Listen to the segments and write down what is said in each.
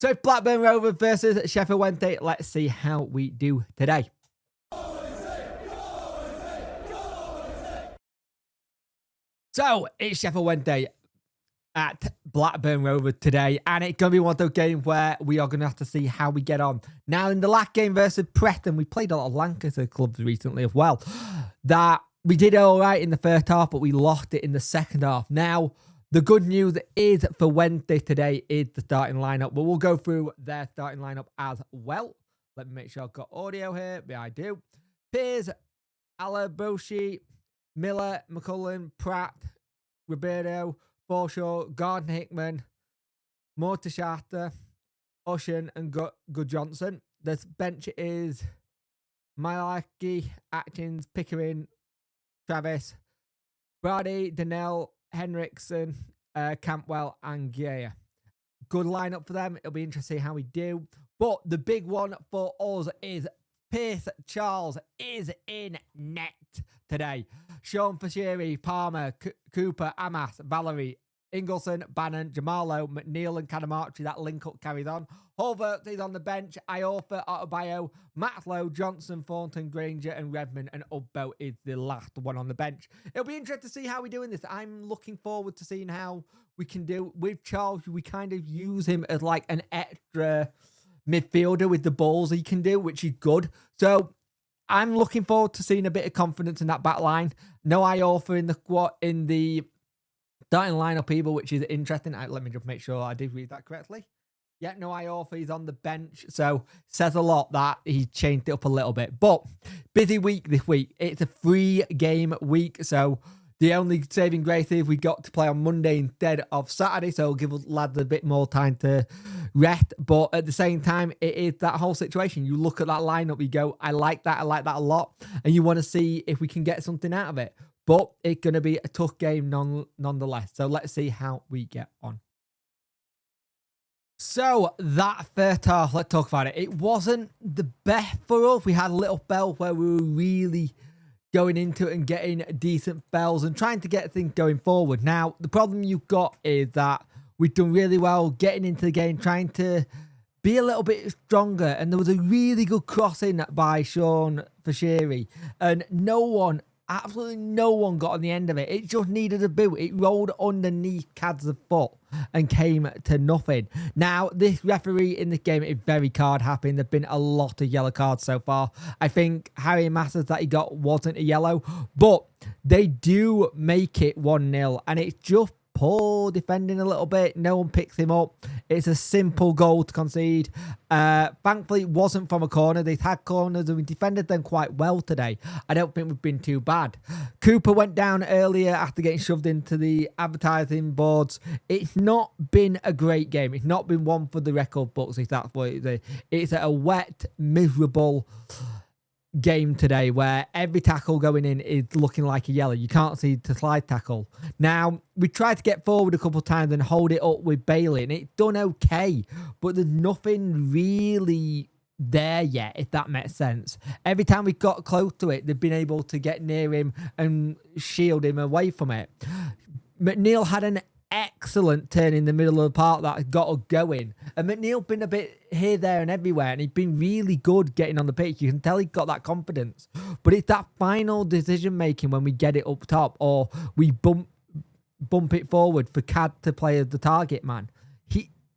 So it's Blackburn Rovers versus Sheffield Wednesday. Let's see how we do today. So it's Sheffield Wednesday at Blackburn Rovers today, and it's going to be one of those games where we are going to have to see how we get on. Now, in the last game versus Preston, we played a lot of Lancaster clubs recently as well, that we did all right in the first half, but we lost it in the second half. Now, the good news is for Wednesday today is the starting lineup, but we'll go through their starting lineup as well. Let me make sure I've got audio here. Yeah, I do. Piers, Alaboshi, Miller, McCullen, Pratt, Roberto, Forshaw, Gardner Hickman, Mortashata, Ocean, and Good Johnson. The bench is Malaki, Atkins, Pickering, Travis, Brady, Donnell, Henriksen, Campbell, and Gear. Good lineup for them. It'll be interesting how we do. But the big one for us is Pierce Charles is in net today. Sean Fashiri, Palmer, Cooper, Amas, Valerie, Ingleson, Bannon, Jamalo, McNeil, and Canamarchi. That link-up carries on. Holbert is on the bench. Iorfa, Autobio, Maxlow, Johnson, Thornton, Granger, and Redmond. And Ubbo is the last one on the bench. It'll be interesting to see how we do in this. I'm looking forward to seeing how we can do. With Charles, we kind of use him as like an extra midfielder with the balls he can do, which is good. So I'm looking forward to seeing a bit of confidence in that back line. No Iorfa in the starting lineup either, which is interesting. Let me just make sure I did read that correctly. Yeah, no Iorfa, he's on the bench. So says a lot that he changed it up a little bit. But busy week this week. It's a 3-game week. So the only saving grace is we got to play on Monday instead of Saturday. So it'll give us lads a bit more time to rest. But at the same time, it is that whole situation. You look at that lineup, you go, I like that a lot. And you want to see if we can get something out of it. But it's going to be a tough game nonetheless. So let's see how we get on. So that first half, let's talk about it. It wasn't the best for us. We had a little spell where we were really going into it and getting decent spells and trying to get things going forward. Now, the problem you've got is that we've done really well getting into the game, trying to be a little bit stronger. And there was a really good crossing by Sean Fashiri. And absolutely no one got on the end of it. It just needed a boot. It rolled underneath Cad's foot and came to nothing. Now, this referee in this game is very card happy. There've been a lot of yellow cards so far. I think Harry Masters that he got wasn't a yellow, but they do make it 1-0, and it's just poor defending a little bit. No one picks him up. It's a simple goal to concede. Thankfully, it wasn't from a corner. They've had corners and we defended them quite well today. I don't think we've been too bad. Cooper went down earlier after getting shoved into the advertising boards. It's not been a great game. It's not been one for the record books, if that's what it is. It's a wet, miserable game today where every tackle going in is looking like a yellow. You can't see the slide tackle. Now, we tried to get forward a couple of times and hold it up with Bailey, and it's done okay, but there's nothing really there yet, if that makes sense. Every time we got close to it, they've been able to get near him and shield him away from it. McNeil had an excellent turn in the middle of the park that got us going. And McNeil been a bit here, there and everywhere, and he's been really good getting on the pitch. You can tell he got that confidence. But it's that final decision making when we get it up top or we bump it forward for Cad to play as the target man.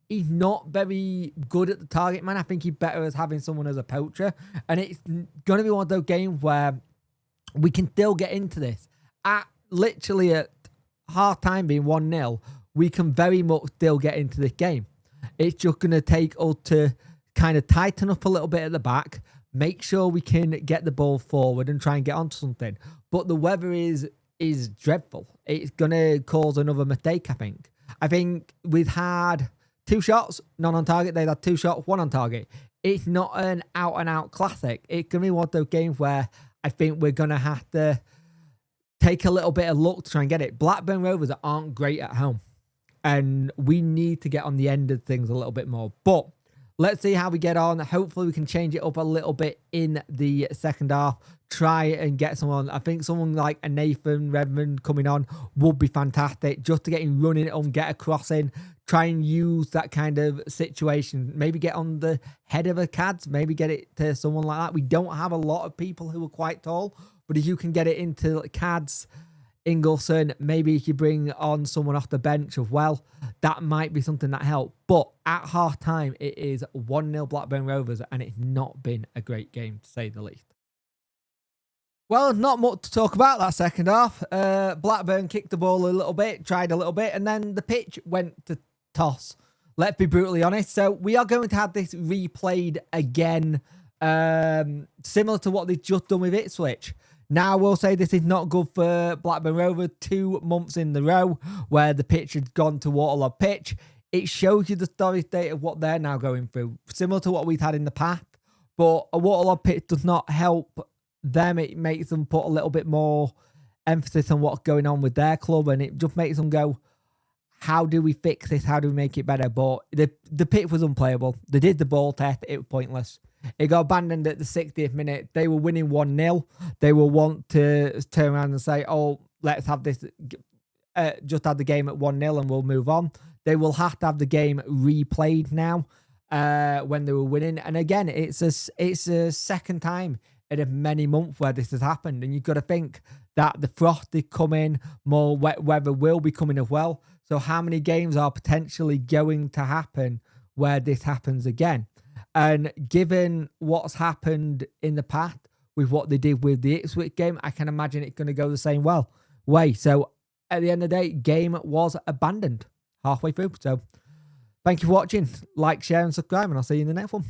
He's not very good at the target man. I think he's better as having someone as a poacher. And it's going to be one of those games where we can still get into this. Literally at half time being 1-0, we can very much still get into this game. It's just going to take us to kind of tighten up a little bit at the back, make sure we can get the ball forward and try and get onto something. But the weather is dreadful. It's going to cause another mistake, I think. I think we've had 2 shots, none on target. They've had 2 shots, 1 on target. It's not an out-and-out classic. It's going to be one of those games where I think we're going to have to take a little bit of luck to try and get it. Blackburn Rovers aren't great at home, and we need to get on the end of things a little bit more. But let's see how we get on. Hopefully we can change it up a little bit in the second half. Try and get someone. I think someone like a Nathan Redmond coming on would be fantastic, just to get him running on, get a cross in, try and use that kind of situation. Maybe get on the head of a CADS, maybe get it to someone like that. We don't have a lot of people who are quite tall, but if you can get it into CADS, Ingolson, maybe you could bring on someone off the bench as well. That might be something that helped. But at half time, it is 1-0 Blackburn Rovers, and it's not been a great game, to say the least. Well, not much to talk about that second half. Blackburn kicked the ball a little bit, tried a little bit, and then the pitch went to toss. Let's be brutally honest. So we are going to have this replayed again, similar to what they've just done with Ipswich. Now, I will say this is not good for Blackburn Rovers. 2 months in the row where the pitch had gone to waterlogged pitch. It shows you the story state of what they're now going through, similar to what we've had in the past. But a waterlogged pitch does not help them. It makes them put a little bit more emphasis on what's going on with their club, and it just makes them go, how do we fix this? How do we make it better? But the pitch was unplayable. They did the ball test. It was pointless. It got abandoned at the 60th minute. They were winning 1-0. They will want to turn around and say, oh, let's have this, just have the game at 1-0 and we'll move on. They will have to have the game replayed now when they were winning. And again, it's a second time in a many months where this has happened. And you've got to think that the frost is coming, more wet weather will be coming as well. So how many games are potentially going to happen where this happens again? And given what's happened in the past with what they did with the Ipswich game, I can imagine it's going to go the same way. So at the end of the day, game was abandoned halfway through. So thank you for watching. Like, share, and subscribe, and I'll see you in the next one.